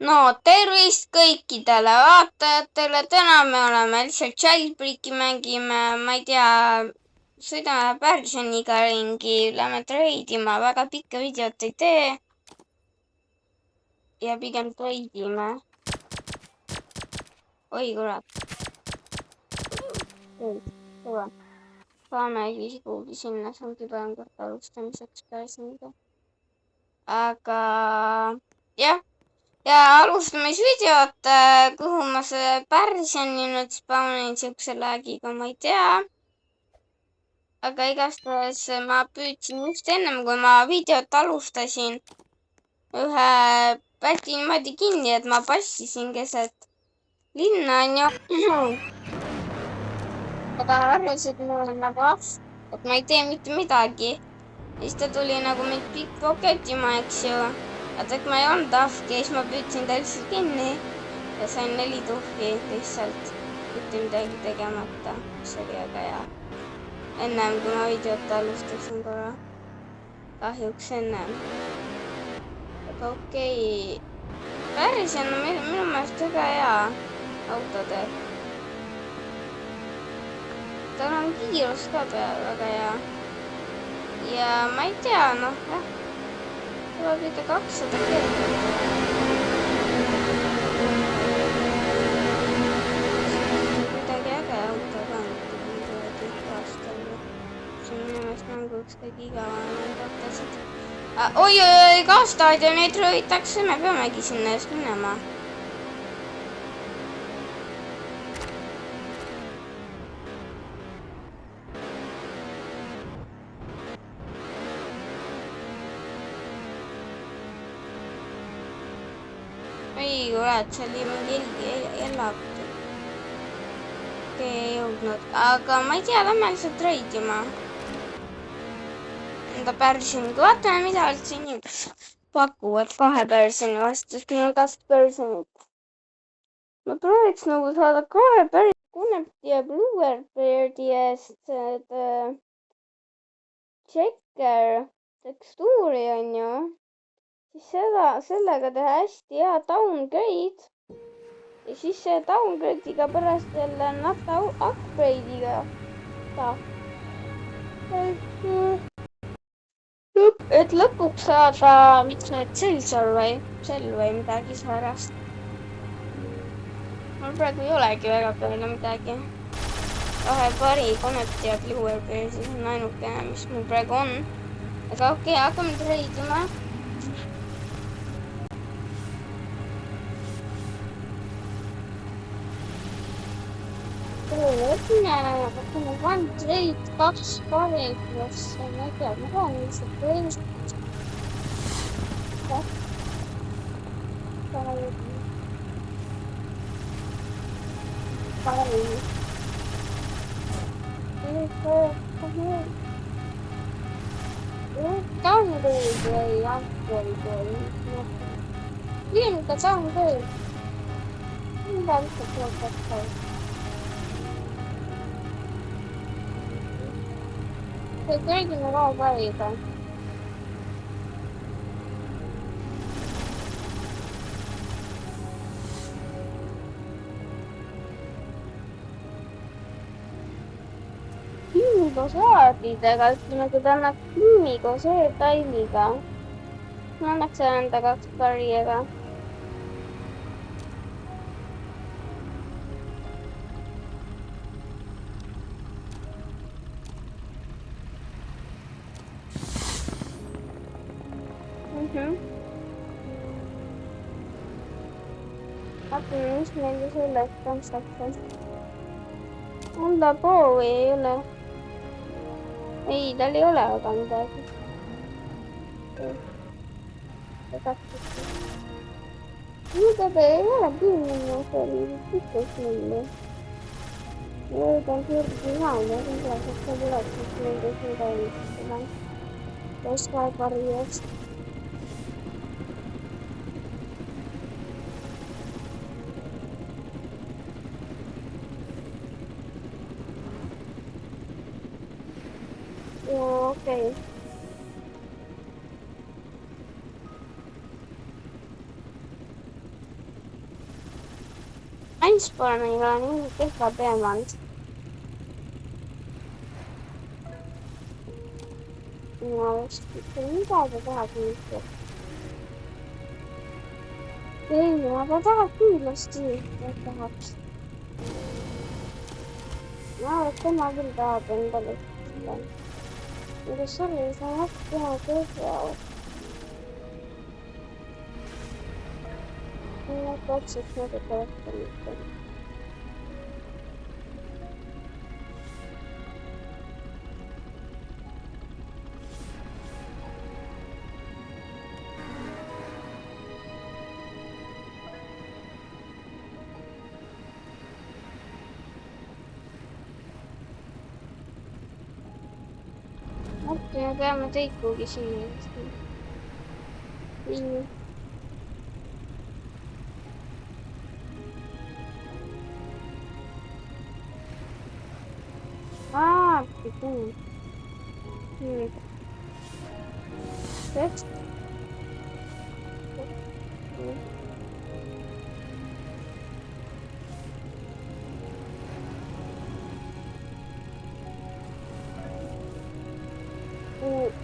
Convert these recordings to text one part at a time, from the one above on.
no tervist kõikidele vaatajatele, täna me oleme lihtsalt Childbreaki mängime, ma ei tea, sõidame Pärsianiga ringi, lähme treidima, väga pikka videot ei tee. ja pigem treidime. oi kurat. saamegi kuhugi sinna, see ongi parem kord alustamiseks Pärsianiga. aga jah. ja alustamisvideot, kuhu ma selle Pärsiani nüüd spawnin siukse lag'iga, ma ei tea. aga igastahes ma püüdsin just ennem, kui ma videot alustasin, ühe päti niimoodi kinni, et ma passisin keset linna, onju. aga arvas, et mul on nagu ahv, et ma ei tee mitte midagi. ja siis ta tuli nagu mind pickpocketima, eks ju. aga et ma ei olnud ahvki, siis ma püüdsin ta lihtsalt kinni ja sain 4 tuhki lihtsalt. mitte midagi tegemata, mis oli väga hea. ennem kui ma videot alustasin korra. kahjuks ennem. aga okei. Pärsian on minu meelest väga hea autodel. tal on kiirus ka väga hea. ja ma ei tea, noh jah. tuleb ikka 200 keelt. Ükskõik igavene need autosid. oi, gaasstaadioneid röövitakse, me peamegi sinna just minema. oi kurat, see oli mingi elab. ei jõudnud, aga ma ei tea, lähme lihtsalt reidima. enda Pärsianiga, vaatame, mida üldse inimesed pakuvad 2 Pärsiani vastu, sest meil on 2 Pärsianit. ma prooviks nagu saada 2 Pärsiani Connecti ja Bluebeardi eest checker tekstuuri, onju. siis sellega teha hästi hea downgrade. ja siis see downgrade'iga pärast jälle nafta upgrade'iga et lõpuks saada, miks need sel või midagi säärast. mul praegu ei olegi väga palju midagi. 2 pari Connecti ja Bluebeardi on ainukene, mis mul praegu on. aga okei, hakkame treidima. One trade, 2 pari pluss, ma ei tea, ma tahan lihtsalt treidida. downgrade või upgrade või liinuga downgrade. mida lihtsalt tuleb võtta. see kõigile ka valida. koos aadidega, ütleme, kui ta annaks tiimi koos e-taimiga. ma annaks enda 2 pariega. vaatame, mis meil sellest on saanud. on ta poo või ei ole? ei, tal ei ole aga midagi. mida ta ei ole piinlane, see oli pikas mulli. nüüd on kirginaalne, sellepärast et see tuleb siis nende suure eestlastele. just 2 pari eest. okei. Ants pole meil nii kehva teemanud. Ma vist mida ta tahab nüüd. Ei, aga tahab kindlasti, et tahaks. Ma arvan, et tema küll tahab endale. Aga sorry, sa tahad teha kehva. Ma katseks natuke rohkem mitte. Okei, me peame teid kuhugi siia. Nii. Pikun. Nii. Tekst.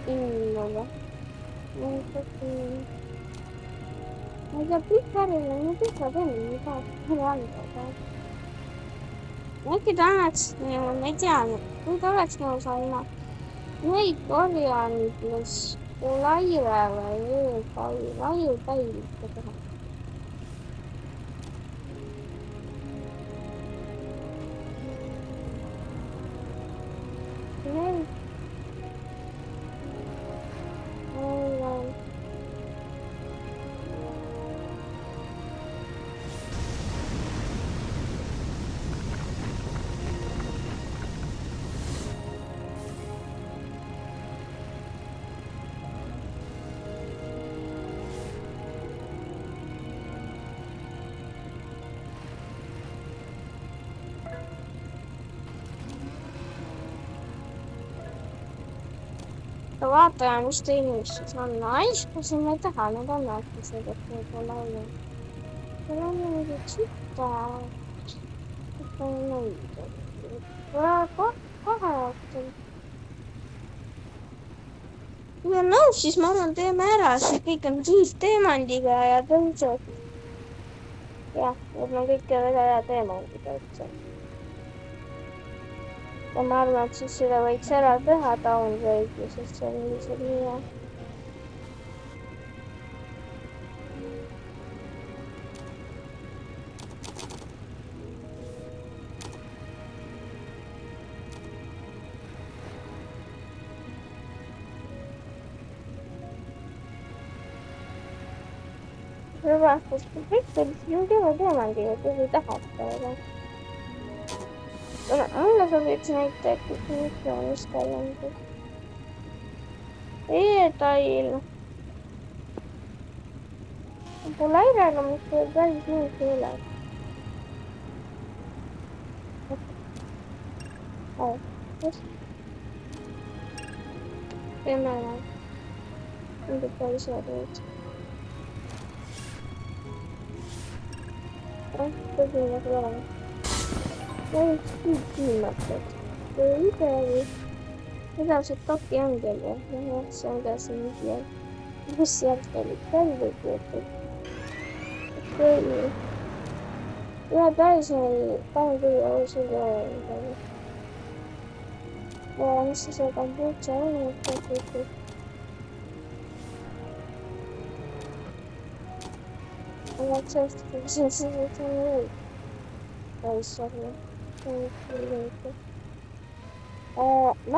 Innolla. Ma ei tea, Pikaril on nii pikad enne, mida anda. Äkki ta annaks, ma ei tea, kui ta oleks nõus andma neid korjandus laire või laiupäivika teha. Vaatame, mis ta inimestes on. Aiskusin ma ei taha, nad on äkki et võib-olla olla. Seal on mingi tsita. Kohe õhtul. Kui on nõus, siis ma arvan, teeme ära, siis kõik on teemandiga ja tõuseb. Jah, et ma kõike väga hea teemandiga üldse. Ja ma arvan, et siis seda võiks ära teha downgrade'i, sest see on lihtsalt nii hea. Vastus, kui kõik on teemandiga, kui tahate, aga mulle sobiks näiteks mikroonist täiendus. E-tail. Lairega, mis päris nii ei ole. Teeme ära. Mingid pärised olid. Tegime seda. Viimatud. Edasi toki angel või? Jah, see on ka siin midagi. Mis sealt olid? Päris võetud. Okei. Ühe päris on küll ausõga midagi. Ja mis see kompuutsa on? Aga sellest, kui see on päris sorry. Ma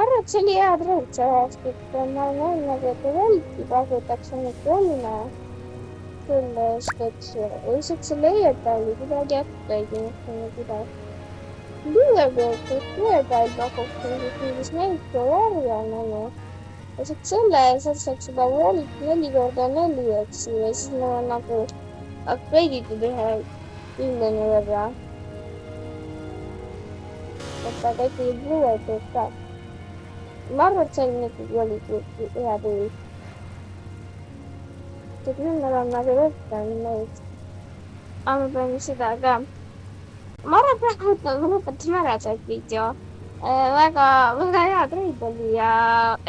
arvan, et see oli hea trend sellest, et ma olen öelnud, et volti pakutakse nüüd 3 selle eest, et lihtsalt see leiertaili kuidagi äkki ei kinnitanud kuidagi. Leiertail pakutakse mingis näite varjan on. Ja siis selle eest saaks seda volt 4x4 eksi ja siis ma olen nagu upgrade'itud 1 miljoni võrra. Et ta ikkagi bluetud ka. Ma arvan, et see on ikkagi oli hea tuli. Et nüüd meil on nagu rohkem neid. Aga ma pean seda ka ma arvan, et jah, me lõpetasime ära see video. väga, väga hea treid oli ja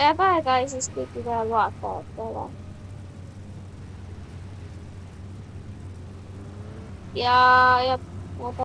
head aega siis kõikidele vaatajatele. ja, ja